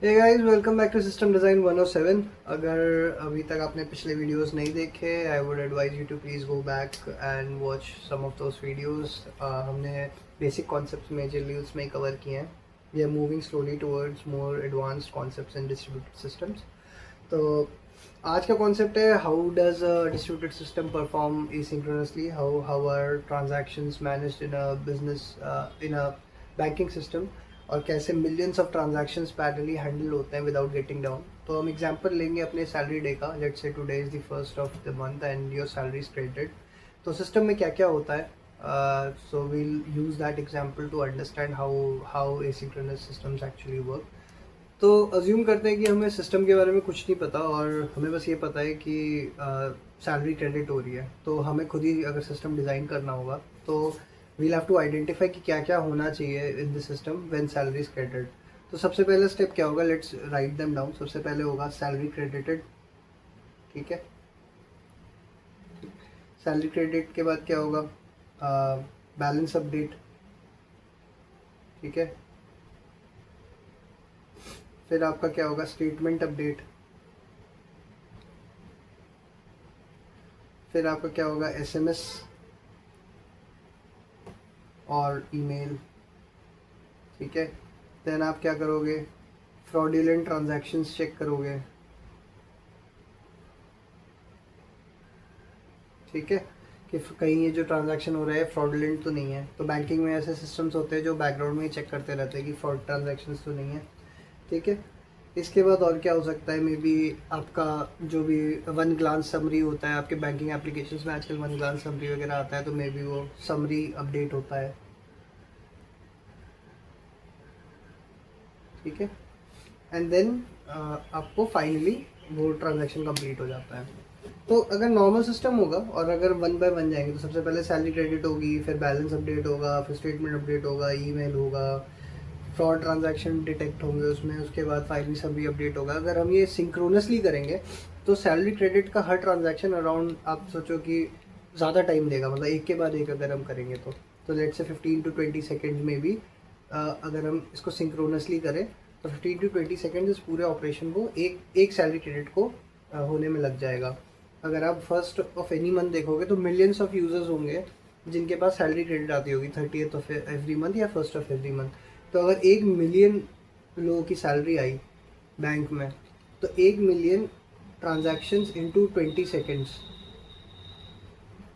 Hey guys, welcome back to system design 107। अगर अभी तक आपने पिछले वीडियोस नहीं देखे, I would advise you to please go back and watch some of those videos. हमने बेसिक कॉन्सेप्ट्स मेजरली उसमें कवर किए हैं। We are moving slowly towards more advanced concepts in distributed systems. तो आज का कॉन्सेप्ट है how does a distributed system perform asynchronously, how how are transactions managed in a business, in a banking system, और कैसे millions of transactions parallelly handle होते हैं without getting down. तो हम एग्जांपल लेंगे अपने सैलरी डे का। Let's say today is the first of the month and your salary is credited. तो सिस्टम में क्या क्या होता है, so we'll use that example to understand how how asynchronous systems actually work. तो अज्यूम करते हैं कि हमें सिस्टम के बारे में कुछ नहीं पता और हमें बस ये पता है कि सैलरी क्रेडिट हो रही है। तो हमें खुद ही अगर सिस्टम डिज़ाइन करना होगा तो वील हैव टू आइडेंटिफाई कि क्या क्या होना चाहिए इन the system when salary is credited. तो सबसे पहला स्टेप क्या होगा, लेट्स राइट देम डाउन। सबसे पहले होगा सैलरी क्रेडिटेड। ठीक है, सैलरी क्रेडिट के बाद क्या होगा, बैलेंस अपडेट। ठीक है, फिर आपका क्या होगा, स्टेटमेंट अपडेट। फिर आपका क्या होगा, एसएमएस और ईमेल। ठीक है, देन आप क्या करोगे, फ्रॉडुलेंट ट्रांजैक्शंस चेक करोगे। ठीक है, कि कहीं ये जो ट्रांजैक्शन हो रहा है फ्रॉडुलेंट तो नहीं है। तो बैंकिंग में ऐसे सिस्टम्स होते हैं जो बैकग्राउंड में ही चेक करते रहते हैं कि फ्रॉड ट्रांजैक्शंस तो नहीं है। ठीक है, इसके बाद और क्या हो सकता है, मे बी आपका जो भी वन ग्लांस समरी होता है आपके बैंकिंग एप्लीकेशंस में, आजकल वन ग्लांस समरी वगैरह आता है, तो मे बी वो समरी अपडेट होता है। ठीक है, एंड देन आपको फाइनली वो ट्रांजैक्शन कंप्लीट हो जाता है। तो अगर नॉर्मल सिस्टम होगा और अगर वन बाय वन जाएंगे तो सबसे पहले सैलरी क्रेडिट होगी, फिर बैलेंस अपडेट होगा, फिर स्टेटमेंट अपडेट होगा, ईमेल होगा, फ्रॉड ट्रांजैक्शन डिटेक्ट होंगे उसमें, उसके बाद फाइनली सभी अपडेट होगा। अगर हम ये सिंक्रोनसली करेंगे तो सैलरी क्रेडिट का हर ट्रांजैक्शन अराउंड, आप सोचो कि ज़्यादा टाइम देगा, मतलब एक के बाद एक अगर हम करेंगे तो लेट से 15 to 20 सेकेंड्स में भी अगर हम इसको सिंक्रोनसली करें तो 15 to 20 सेकेंड इस पूरे ऑपरेशन को एक एक सैलरी क्रेडिट को होने में लग जाएगा। अगर आप फर्स्ट ऑफ एनी मंथ देखोगे तो मिलियंस ऑफ यूजर्स होंगे जिनके पास सैलरी क्रेडिट आती होगी 30th ऑफ एवरी मंथ या फर्स्ट ऑफ एवरी मंथ। तो अगर 1 मिलियन लोगों की सैलरी आई बैंक में, तो 1 मिलियन ट्रांजैक्शंस इनटू 20 सेकेंड्स,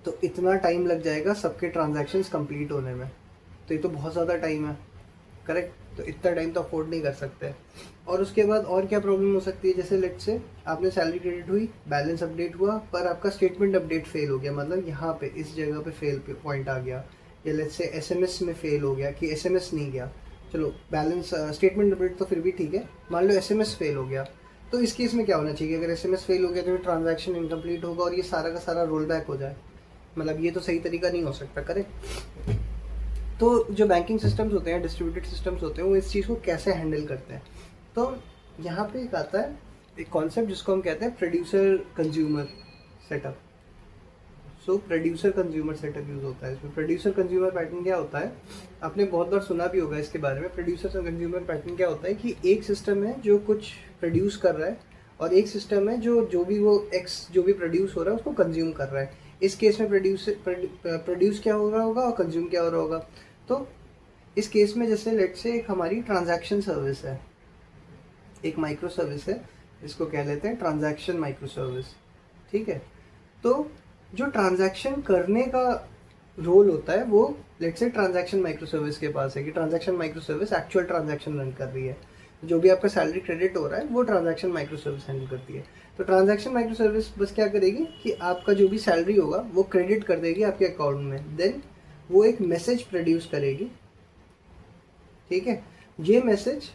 तो इतना टाइम लग जाएगा सबके ट्रांजैक्शंस कंप्लीट होने में। तो ये तो बहुत ज़्यादा टाइम है, करेक्ट। तो इतना टाइम तो अफोर्ड नहीं कर सकते। और उसके बाद और क्या प्रॉब्लम हो सकती है, जैसे लेट से आपने सैलरी क्रेडिट हुई, बैलेंस अपडेट हुआ, पर आपका स्टेटमेंट अपडेट फेल हो गया, मतलब यहाँ पे इस जगह पे फेल पॉइंट आ गया। या लेट से एसएमएस में फेल हो गया कि एसएमएस नहीं गया। चलो बैलेंस स्टेटमेंट अपडेट तो फिर भी ठीक है, मान लो एसएमएस फेल हो गया। तो इस केस में क्या होना चाहिए, अगर एसएमएस फेल हो गया तो ट्रांजैक्शन इनकम्प्लीट होगा और ये सारा का सारा रोल बैक हो जाए। मतलब ये तो सही तरीका नहीं हो सकता, करेक्ट। तो जो बैंकिंग सिस्टम्स होते हैं, डिस्ट्रीब्यूटेड सिस्टम्स होते हैं, वो इस चीज़ को कैसे हैंडल करते हैं। तो यहाँ पे एक आता है एक कॉन्सेप्ट जिसको हम कहते हैं प्रोड्यूसर कंज्यूमर सेटअप। सो प्रोड्यूसर कंज्यूमर सेटअप यूज़ होता है इसमें। प्रोड्यूसर कंज्यूमर पैटर्न क्या होता है, आपने बहुत बार सुना भी होगा इसके बारे में। प्रोड्यूसर कंज्यूमर पैटर्न क्या होता है कि एक सिस्टम है जो कुछ प्रोड्यूस कर रहा है और एक सिस्टम है जो जो भी वो एक्स जो भी प्रोड्यूस हो रहा है उसको कंज्यूम कर रहा है। इस केस में प्रोड्यूस क्या हो रहा होगा और कंज्यूम क्या हो रहा होगा। तो इस केस में जैसे लेट से एक हमारी ट्रांजैक्शन सर्विस है, एक माइक्रो सर्विस है, इसको कह लेते हैं ट्रांजैक्शन माइक्रो सर्विस। ठीक है, तो जो ट्रांजैक्शन करने का रोल होता है वो लेट से ट्रांजैक्शन माइक्रो सर्विस के पास है कि transaction micro service actual transaction run कर रही है। जो भी आपका सैलरी क्रेडिट हो रहा है वो ट्रांजैक्शन माइक्रो सर्विस हैंडल करती है। तो ट्रांजैक्शन माइक्रो सर्विस बस क्या करेगी कि आपका जो भी सैलरी होगा वो क्रेडिट कर देगी आपके अकाउंट में, देन वो एक मैसेज प्रोड्यूस करेगी। ठीक है, ये मैसेज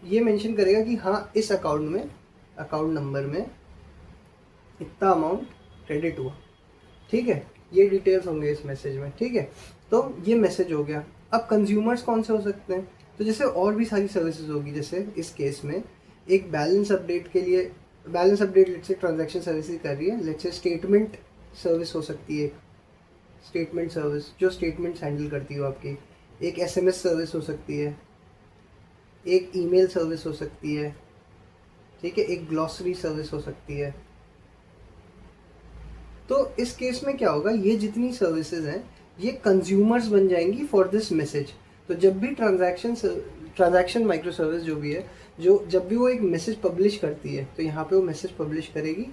ये मेंशन करेगा कि हाँ इस अकाउंट में, अकाउंट नंबर में इतना अमाउंट क्रेडिट हुआ। ठीक है, ये डिटेल्स होंगे इस मैसेज में। ठीक है, तो ये मैसेज हो गया। अब कंज्यूमर्स कौन से हो सकते हैं, तो जैसे और भी सारी सर्विसेज होगी। जैसे इस केस में एक बैलेंस अपडेट के लिए, balance update let's say transaction service कर रही है, लेट्स से स्टेटमेंट सर्विस हो सकती है, स्टेटमेंट सर्विस जो स्टेटमेंट्स हैंडल करती हो आपकी। एक एसएमएस सर्विस हो सकती है, एक ईमेल सर्विस हो सकती है, ठीक है, एक ग्लॉसरी सर्विस हो सकती है। तो इस केस में क्या होगा, ये जितनी सर्विसेज हैं ये कंज्यूमर्स बन जाएंगी फॉर दिस मैसेज। तो जब भी ट्रांजैक्शन माइक्रो सर्विस जो भी है, जो जब भी वो एक मैसेज पब्लिश करती है तो यहाँ पे वो मैसेज पब्लिश करेगी,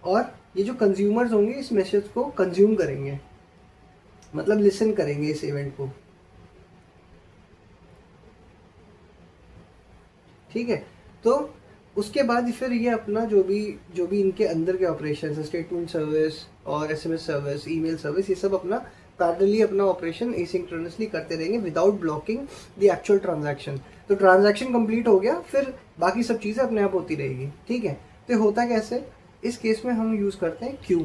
और ये जो कंज्यूमर्स होंगे इस मैसेज को कंज्यूम करेंगे, मतलब लिसन करेंगे इस इवेंट को। ठीक है, तो उसके बाद फिर ये अपना जो भी इनके अंदर के ऑपरेशन है, स्टेटमेंट सर्विस और एसएमएस सर्विस, ईमेल सर्विस, ये सब अपना पैरेलली अपना ऑपरेशन एसिंक्रोनसली करते रहेंगे without blocking the actual transaction. तो ट्रांजैक्शन कंप्लीट हो गया, फिर बाकी सब चीज़ें अपने आप होती रहेगी। ठीक है, तो होता कैसे, इस केस में हम यूज़ करते हैं क्यू।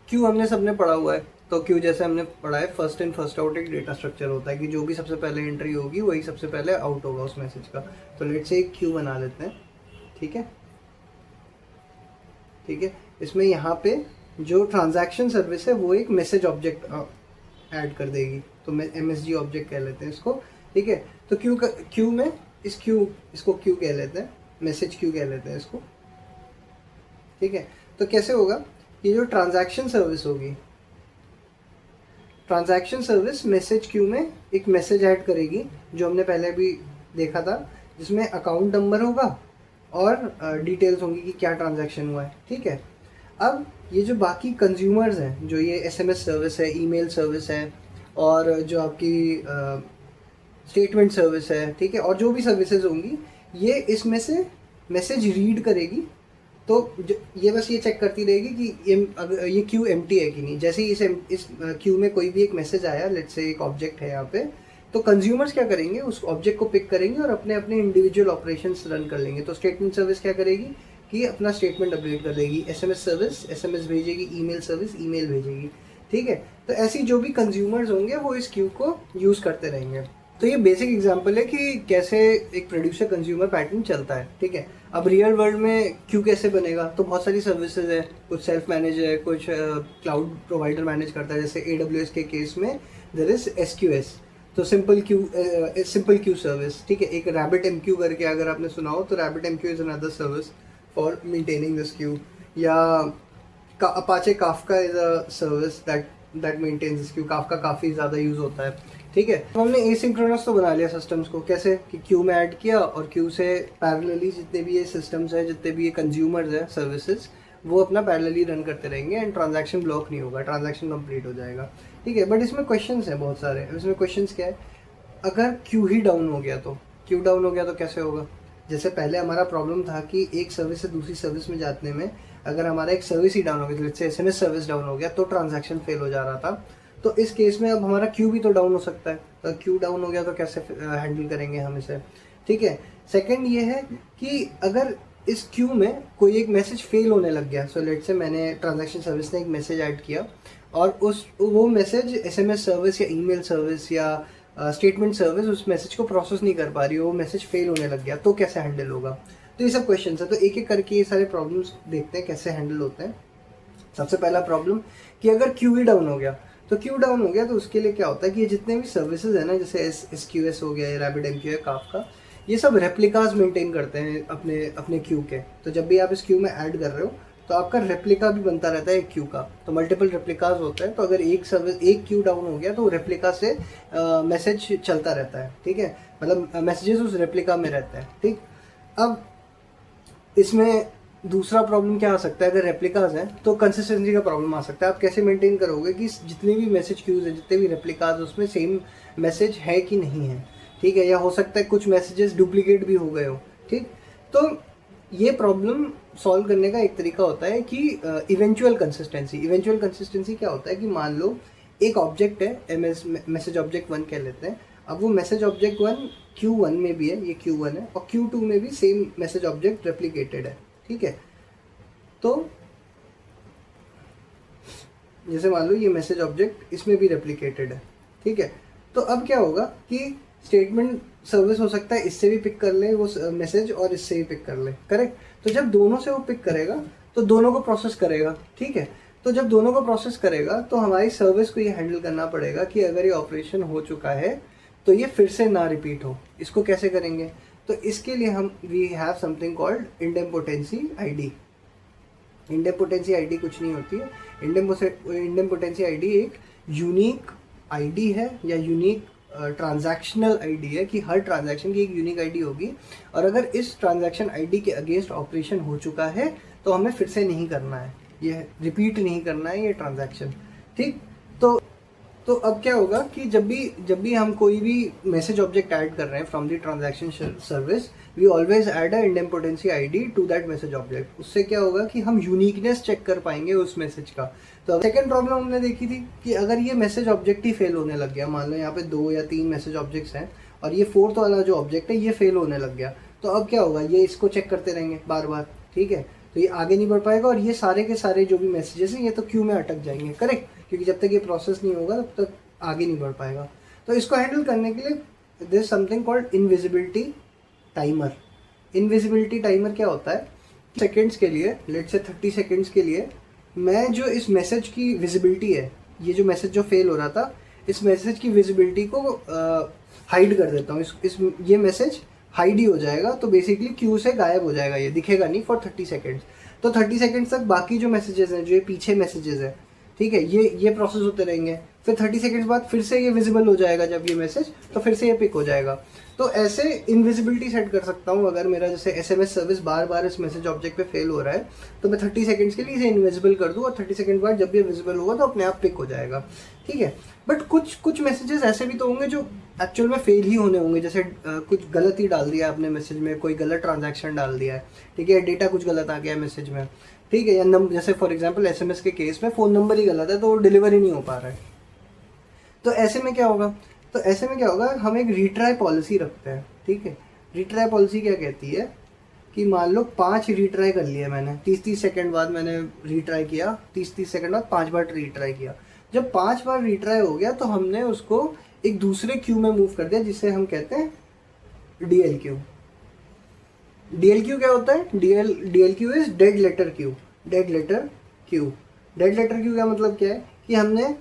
क्यू हमने सबने पढ़ा हुआ है, तो क्यू जैसे हमने पढ़ा है फर्स्ट इन फर्स्ट आउट एक डेटा स्ट्रक्चर होता है कि जो भी सबसे पहले एंट्री होगी वही सबसे पहले आउट होगा उस मैसेज का। तो लेट्स से एक क्यू बना लेते हैं। ठीक है, ठीक है, इसमें यहाँ पे जो ट्रांजैक्शन सर्विस है वो एक मैसेज ऑब्जेक्ट ऐड कर देगी, तो मैं MSG ऑब्जेक्ट कह लेते हैं इसको। ठीक है, तो क्यू में इसको क्यू कह लेते हैं, मैसेज क्यू कह लेते हैं इसको। ठीक है, तो कैसे होगा, ये जो ट्रांजैक्शन सर्विस होगी, ट्रांजैक्शन सर्विस मैसेज क्यू में एक मैसेज ऐड करेगी जो हमने पहले भी देखा था, जिसमें अकाउंट नंबर होगा और डिटेल्स होंगी कि क्या ट्रांजैक्शन हुआ है। ठीक है, अब ये जो बाकी कंज्यूमर्स हैं, जो ये SMS सर्विस है, ईमेल सर्विस है, और जो आपकी स्टेटमेंट सर्विस है, ठीक है, और जो भी सर्विसेज होंगी, ये इसमें से मैसेज रीड करेगी। तो ये बस ये चेक करती रहेगी कि ये क्यू एम्प्टी है कि नहीं। जैसे ही इस क्यू में कोई भी एक मैसेज आया, लेट्स से एक ऑब्जेक्ट है यहाँ पे, तो कंज्यूमर्स क्या करेंगे, उस ऑब्जेक्ट को पिक करेंगे और अपने अपने इंडिविजुअल ऑपरेशंस रन कर लेंगे। तो स्टेटमेंट सर्विस क्या करेगी कि अपना स्टेटमेंट अपडेट कर देगी, SMS सर्विस SMS भेजेगी, ईमेल सर्विस ईमेल भेजेगी। ठीक है, तो ऐसी जो भी कंज्यूमर्स होंगे वो इस क्यू को यूज़ करते रहेंगे। तो ये बेसिक एग्जांपल है कि कैसे एक प्रोड्यूसर कंज्यूमर पैटर्न चलता है। ठीक है, अब रियल वर्ल्ड में क्यू कैसे बनेगा, तो बहुत सारी सर्विसेज है, कुछ सेल्फ मैनेज है, कुछ क्लाउड प्रोवाइडर मैनेज करता है। जैसे AWS के केस में देयर इज SQS, तो सिंपल क्यू सर्विस। ठीक है, एक RabbitMQ करके अगर आपने सुना हो, तो RabbitMQ is another service for maintaining this queue. या Apache Kafka is a service that maintains this queue. Kafka काफ़ी ज़्यादा यूज़ होता है। ठीक है, तो हमने एसिंक्रोनस तो बना लिया सिस्टम्स को, कैसे कि क्यू में ऐड किया और क्यू से पैरेलली जितने भी ये सिस्टम्स हैं, जितने भी ये कंज्यूमर्स हैं सर्विसेज, वो अपना पैरेलली रन करते रहेंगे एंड ट्रांजैक्शन ब्लॉक नहीं होगा, ट्रांजैक्शन कंप्लीट हो जाएगा। ठीक है, बट इसमें क्वेश्चंस हैं बहुत सारे। इसमें क्वेश्चंस क्या है, अगर क्यू ही डाउन हो गया तो कैसे होगा। जैसे पहले हमारा प्रॉब्लम था कि एक सर्विस से दूसरी सर्विस में जाने में अगर हमारा एक सर्विस ही डाउन हो गया, जैसे SMS सर्विस डाउन हो गया तो ट्रांजैक्शन फेल हो जा रहा था। तो इस केस में अब हमारा क्यू भी तो डाउन हो सकता है, तो क्यू डाउन हो गया तो कैसे हैंडल करेंगे हम इसे। ठीक है, सेकंड ये है कि अगर इस क्यू में कोई एक मैसेज फेल होने लग गया, सो लेट्स से मैंने ट्रांजैक्शन सर्विस ने एक मैसेज ऐड किया और वो मैसेज SMS सर्विस या ईमेल सर्विस या स्टेटमेंट सर्विस उस मैसेज को प्रोसेस नहीं कर पा रही, वो मैसेज फेल होने लग गया, तो कैसे हैंडल होगा। तो ये सब क्वेश्चन है, तो एक एक करके ये सारे प्रॉब्लम्स देखते हैं कैसे हैंडल होते हैं। सबसे पहला प्रॉब्लम कि अगर क्यू ही डाउन हो गया, तो उसके लिए क्या होता है कि ये जितने भी सर्विसेज है ना, जैसे SQS हो गया, RabbitMQ है, काफका, ये सब रेप्लिकाज मेंटेन करते हैं अपने क्यू के। तो जब भी आप इस क्यू में ऐड कर रहे हो तो आपका रेप्लिका भी बनता रहता है एक क्यू का, तो मल्टीपल रेप्लिकाज होते हैं। तो अगर एक क्यू डाउन हो गया तो रेप्लिका से मैसेज चलता रहता है। ठीक है, मतलब मैसेजेस उस रेप्लिका में रहते हैं। ठीक, अब इसमें दूसरा प्रॉब्लम क्या आ सकता है, अगर रेप्लिकाज हैं तो कंसिस्टेंसी का प्रॉब्लम आ सकता है। आप कैसे मेंटेन करोगे कि जितने भी मैसेज क्यूज हैं, जितने भी रेप्लिकाज, उसमें सेम मैसेज है कि नहीं है। ठीक है, या हो सकता है कुछ मैसेजेस डुप्लीकेट भी हो गए हो। ठीक, तो ये प्रॉब्लम सॉल्व करने का एक तरीका होता है कि इवेंचुअल कंसिस्टेंसी क्या होता है कि मान लो एक ऑब्जेक्ट है, मैसेज ऑब्जेक्ट 1 कह लेते हैं। अब वो मैसेज ऑब्जेक्ट 1 Q1 में भी है, ये Q1 है, और Q2 में भी सेम मैसेज ऑब्जेक्ट रेप्लिकेटेड है। ठीक है, तो जैसे मान लो ये मैसेज ऑब्जेक्ट इसमें भी रेप्लिकेटेड है। ठीक है, तो अब क्या होगा कि स्टेटमेंट सर्विस हो सकता है इससे भी पिक कर ले वो मैसेज और इससे भी पिक कर ले, करेक्ट। तो जब दोनों से वो पिक करेगा तो दोनों को प्रोसेस करेगा। ठीक है, तो जब दोनों को प्रोसेस करेगा तो हमारी सर्विस को ये हैंडल करना पड़ेगा कि अगर ये ऑपरेशन हो चुका है तो ये फिर से ना रिपीट हो। इसको कैसे करेंगे, तो इसके लिए हम we have something called idempotency ID. Idempotency ID कुछ नहीं होती है, इंडेम्पोटेंसी आईडी एक यूनिक आईडी है या यूनिक ट्रांजैक्शनल आईडी है कि हर ट्रांजैक्शन की एक यूनिक आईडी होगी, और अगर इस ट्रांजैक्शन आईडी के अगेंस्ट ऑपरेशन हो चुका है तो हमें फिर से नहीं करना है, ये रिपीट नहीं करना है ये ट्रांजैक्शन। ठीक, तो अब क्या होगा कि जब भी हम कोई भी मैसेज ऑब्जेक्ट ऐड कर रहे हैं from the transaction service, we always add a idempotency ID to that message object. उससे क्या होगा कि हम यूनिकनेस चेक कर पाएंगे उस मैसेज का। तो सेकंड प्रॉब्लम हमने देखी थी कि अगर ये मैसेज ऑब्जेक्ट ही फेल होने लग गया, मान लो यहाँ पे 2 या 3 मैसेज ऑब्जेक्ट्स हैं और ये 4th वाला जो ऑब्जेक्ट है ये फेल होने लग गया, तो अब क्या होगा, ये इसको चेक करते रहेंगे बार बार। ठीक है, तो ये आगे नहीं बढ़ पाएगा और ये सारे के सारे जो भी मैसेजेस हैं ये तो क्यू में अटक जाएंगे। करेक्ट, क्योंकि जब तक ये प्रोसेस नहीं होगा तब तक आगे नहीं बढ़ पाएगा। तो इसको हैंडल करने के लिए there is something called invisibility timer. Invisibility timer क्या होता है, सेकेंड्स के लिए, लेट्स से 30 सेकेंड्स के लिए मैं जो इस मैसेज की विजिबिलिटी है, ये जो मैसेज जो फेल हो रहा था, इस मैसेज की विजिबिलिटी को हाइड कर देता हूँ। ये मैसेज हाइड ही हो जाएगा, तो बेसिकली क्यू से गायब हो जाएगा, ये दिखेगा नहीं फॉर 30 सेकेंड्स। तो 30 सेकेंड्स तक बाकी जो मैसेजेस हैं, जो ये पीछे मैसेजेस हैं, ठीक है, ये प्रोसेस होते रहेंगे। फिर 30 सेकेंड्स बाद फिर से ये विजिबल हो जाएगा जब ये मैसेज, तो फिर से ये पिक हो जाएगा। तो ऐसे इनविजिबिलिटी सेट कर सकता हूँ। अगर मेरा जैसे SMS सर्विस बार बार इस मैसेज ऑब्जेक्ट पे फेल हो रहा है तो मैं 30 सेकेंड्स के लिए इसे इनविजिबल कर दूँ और 30 सेकेंड बाद जब ये विजिबल होगा तो अपने आप पिक हो जाएगा। ठीक है, बट कुछ मैसेजेस ऐसे भी तो होंगे जो एक्चुअल में फेल ही होने होंगे, जैसे कुछ गलत ही डाल दिया आपने मैसेज में, कोई गलत ट्रांजैक्शन डाल दिया है, ठीक है, डेटा कुछ गलत आ गया है मैसेज में, ठीक है, या जैसे फॉर एग्जांपल SMS के केस में फ़ोन नंबर ही गलत है तो वो डिलीवर ही नहीं हो पा रहा है। तो ऐसे में क्या होगा, हम एक रीट्राई पॉलिसी रखते हैं। ठीक है, रीट्राई पॉलिसी क्या कहती है कि मान लो 5 रीट्राई कर लिया मैंने, 30-30 सेकेंड बाद मैंने रीट्राई किया, 30-30 सेकेंड बाद 5 बार रीट्राई किया। जब 5 बार रीट्राई हो गया तो हमने उसको एक दूसरे क्यू में मूव कर दिया जिसे हम कहते हैं DLQ। DLQ क्या होता है, DLQ is dead letter queue. Dead letter queue का मतलब क्या है कि हमने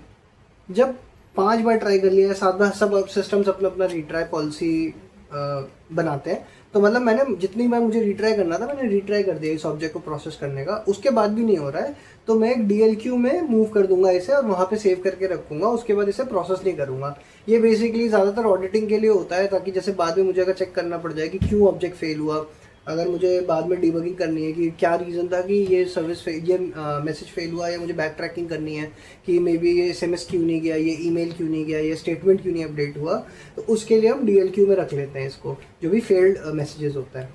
जब 5 बार ट्राई कर लिया है, सब सिस्टम्स अपना रीट्राई पॉलिसी बनाते हैं, तो मतलब मैंने जितनी बार मुझे रीट्राई करना था मैंने रीट्राई कर दिया इस ऑब्जेक्ट को प्रोसेस करने का, उसके बाद भी नहीं हो रहा है तो मैं एक DLQ में मूव कर दूंगा इसे और वहाँ पे सेव करके रखूंगा, उसके बाद इसे प्रोसेस नहीं करूंगा। ये बेसिकली ज़्यादातर ऑडिटिंग के लिए होता है, ताकि जैसे बाद में मुझे अगर चेक करना पड़ जाए कि क्यों ऑब्जेक्ट फेल हुआ, अगर मुझे बाद में डिबगिंग करनी है कि क्या रीज़न था कि ये मैसेज फेल हुआ, या मुझे बैक ट्रैकिंग करनी है कि मे बी ये SMS क्यों नहीं गया, ये ईमेल क्यों नहीं गया, ये स्टेटमेंट क्यों नहीं अपडेट हुआ, तो उसके लिए हम DLQ में रख लेते हैं इसको, जो भी फेल्ड मैसेजेस होता है।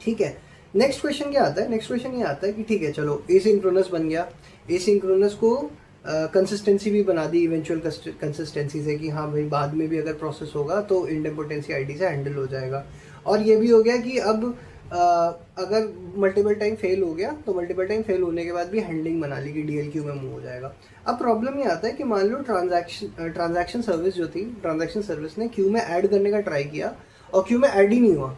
ठीक है, नेक्स्ट क्वेश्चन क्या आता है, नेक्स्ट क्वेश्चन ये आता है कि ठीक है चलो एसिंक्रोनस बन गया, एसिंक्रोनस को कंसिस्टेंसी भी बना दी इवेंचुअल कंसिस्टेंसी से कि हाँ भाई बाद में भी अगर प्रोसेस होगा तो इंडेम्पोटेंसी आईडी से हैंडल हो जाएगा। और ये भी हो गया कि अब अगर मल्टीपल टाइम फेल हो गया तो मल्टीपल टाइम फेल होने के बाद भी हैंडलिंग बना ली कि DLQ में मूव हो जाएगा। अब प्रॉब्लम ये आता है कि मान लो ट्रांजैक्शन सर्विस जो थी, ट्रांजैक्शन सर्विस ने क्यू में ऐड करने का ट्राई किया और क्यू में ऐड ही नहीं हुआ,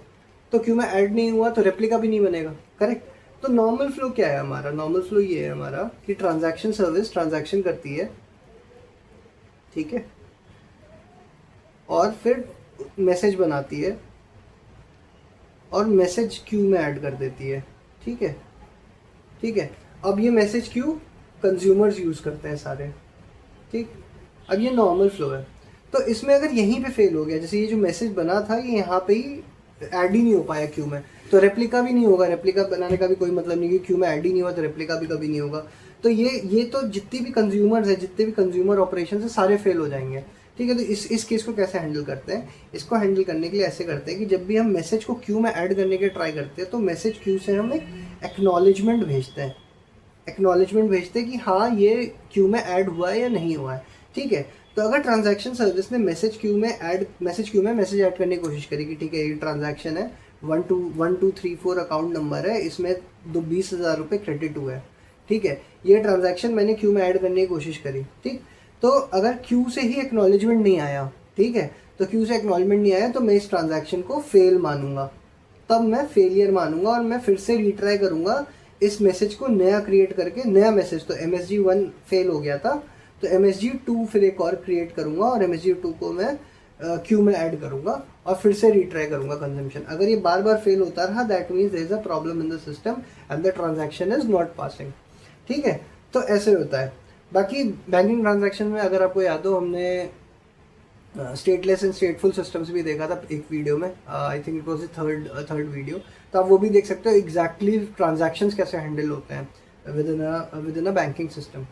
तो क्यू में ऐड नहीं हुआ तो रेप्लिका भी नहीं बनेगा। करेक्ट, तो नॉर्मल फ्लो क्या है हमारा, नॉर्मल फ्लो ये है हमारा कि ट्रांजैक्शन सर्विस ट्रांजैक्शन करती है, ठीक है, और फिर मैसेज बनाती है और मैसेज क्यू में ऐड कर देती है। ठीक है, ठीक है, अब ये मैसेज क्यू कंज्यूमर्स यूज़ करते हैं सारे। ठीक, अब ये नॉर्मल फ्लो है, तो इसमें अगर यहीं पे फेल हो गया, जैसे ये जो मैसेज बना था ये यहाँ पे ही ऐड ही नहीं हो पाया क्यू में, तो रेप्लिका भी नहीं होगा। रेप्लिका बनाने का भी कोई मतलब नहीं कि क्यू में ऐड ही नहीं हुआ तो रेप्लिका भी कभी नहीं होगा। तो ये तो जितनी भी कंज्यूमर्स है, जितने भी कंज्यूमर ऑपरेशन है, सारे फेल हो जाएंगे। ठीक है, तो इस केस को कैसे हैंडल करते हैं, इसको हैंडल करने के लिए ऐसे करते हैं कि जब भी हम मैसेज को क्यू में ऐड करने के ट्राई करते हैं तो मैसेज क्यू से हम एक एक्नॉलेजमेंट भेजते हैं, कि हाँ ये क्यू में ऐड हुआ है या नहीं हुआ है। ठीक है, तो अगर ट्रांजैक्शन सर्विस ने मैसेज क्यू में मैसेज ऐड करने की कोशिश करी कि ठीक है ये ट्रांजैक्शन है 1234 अकाउंट नंबर है, इसमें 20,000 रुपये क्रेडिट हुआ है। ठीक है, ये ट्रांजैक्शन मैंने क्यू में ऐड करने की कोशिश करी। ठीक, तो अगर क्यू से ही एक्नॉलेजमेंट नहीं आया, ठीक है, तो क्यू से एक्नॉलेजमेंट नहीं आया तो मैं इस ट्रांजैक्शन को फेल मानूंगा, तब मैं फेलियर मानूंगा और मैं फिर से रीट्राई करूंगा इस मैसेज को नया क्रिएट करके, नया मैसेज, तो MSG1 फेल हो गया था तो MSG2 फिर एक और क्रिएट करूंगा और MSG2 को मैं क्यू में ऐड करूँगा और फिर से रीट्राई करूँगा कंजम्पशन। अगर ये बार बार फेल होता रहा that means there is a problem in the system and the transaction is not passing. ठीक है, तो ऐसे होता है। बाकी बैंकिंग ट्रांजैक्शन में अगर आपको याद हो, हमने स्टेटलेस एंड स्टेटफुल सिस्टम्स भी देखा था एक वीडियो में, I think it was the third video. तो आप वो भी देख सकते हो एग्जैक्टली ट्रांजैक्शंस कैसे हैंडल होते हैं with in a banking system.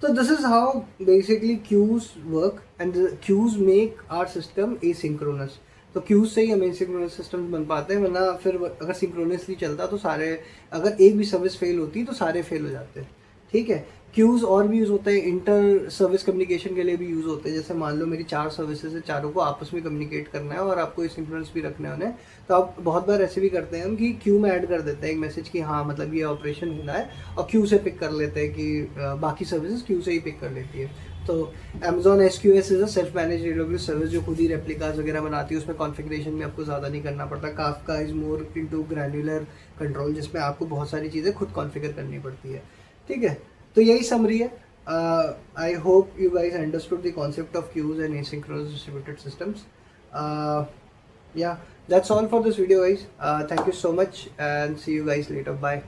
So this is how basically queues work and the queues make our system asynchronous. तो queues से ही हम asynchronous systems बन पाते हैं, वरना फिर अगर synchronously चलता तो सारे, अगर एक भी सर्विस फेल होती तो सारे फेल हो जाते। ठीक है, क्यूज़ और भी यूज़ होते हैं, इंटर सर्विस कम्युनिकेशन के लिए भी यूज़ होते हैं। जैसे मान लो मेरी 4 सर्विसेज है, चारों को आपस में कम्युनिकेट करना है और आपको एसिंक्रोनस भी रखना है उन्हें। तो आप बहुत बार ऐसे भी करते हैं हम कि क्यू में ऐड कर देते हैं एक मैसेज कि हाँ मतलब ये ऑपरेशन होना है, और क्यू से पिक कर लेते हैं कि बाकी सर्विसेज क्यू से ही पिक कर लेती है। तो Amazon SQS is a self manage AWS service जो खुद ही रेप्लिकास वगैरह बनाती है, उसमें कॉन्फ़िगरेशन में आपको ज़्यादा नहीं करना पड़ता। Kafka is more into granular control, जिसमें आपको बहुत सारी चीज़ें खुद कॉन्फ़िगर करनी पड़ती है। ठीक है, तो यही समरी है। I hope you guys understood the concept of queues and asynchronous distributed systems. Yeah, that's all for this video guys. Thank you so much and see you guys later. Bye.